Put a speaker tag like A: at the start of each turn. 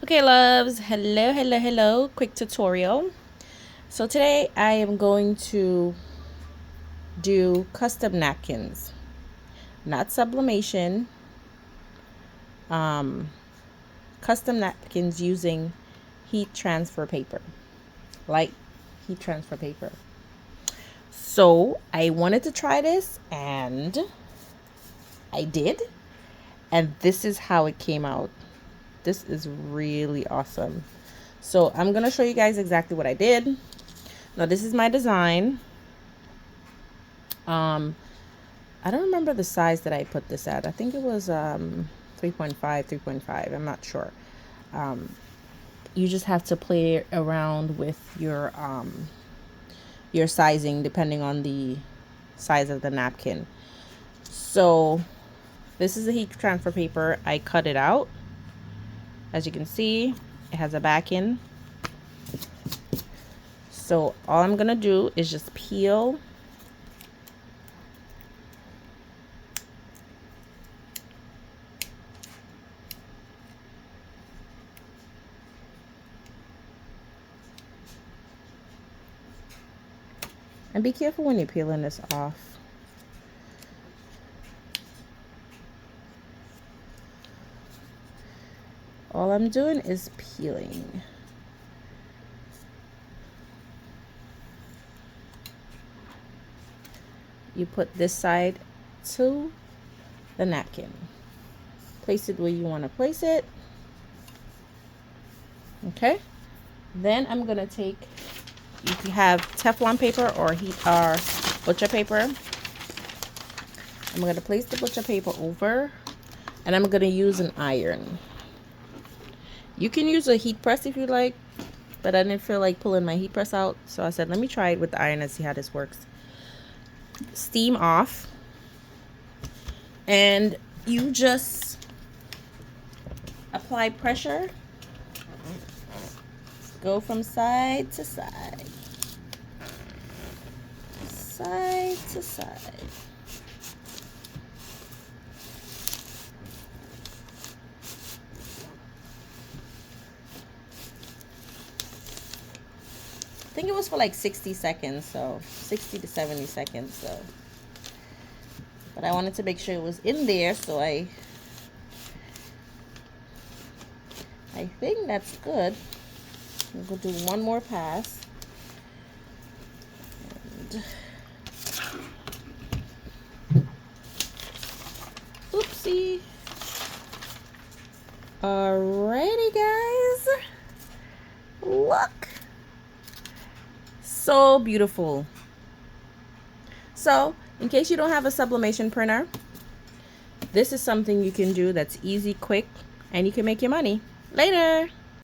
A: Okay, loves, hello, quick tutorial. So today I am going to do custom napkins, not sublimation, um, custom napkins using heat transfer paper, light heat transfer paper. So I wanted to try this and I did, and this is how it came out. This is really awesome. So I'm gonna show you guys exactly what I did. Now this is my design. um I don't remember the size that I put this at. I think it was 3.5. I'm not sure. You just have to play around with your sizing depending on the size of the napkin. So this is a heat transfer paper. I cut it out. As you can see, it has a backing. So all I'm gonna do is just peel and be careful when you're peeling this off. All I'm doing is peeling. You put this side to the napkin. Place it where you want to place it. Okay. Then I'm gonna take, if you have Teflon paper or butcher paper, I'm gonna place the butcher paper over, and I'm gonna use an iron. You can use a heat press if you like, but I didn't feel like pulling my heat press out, so I said let me try it with the iron and see how this works. Steam off, and you just apply pressure. Go from side to side, side to side. I think it was for like 60 seconds, so 60 to 70 seconds. So, but I wanted to make sure it was in there, so I think that's good. I'm gonna do one more pass. And oopsie. Alrighty, guys. Look. So beautiful. So, in case you don't have a sublimation printer, this is something you can do that's easy, quick, and you can make your money. Later.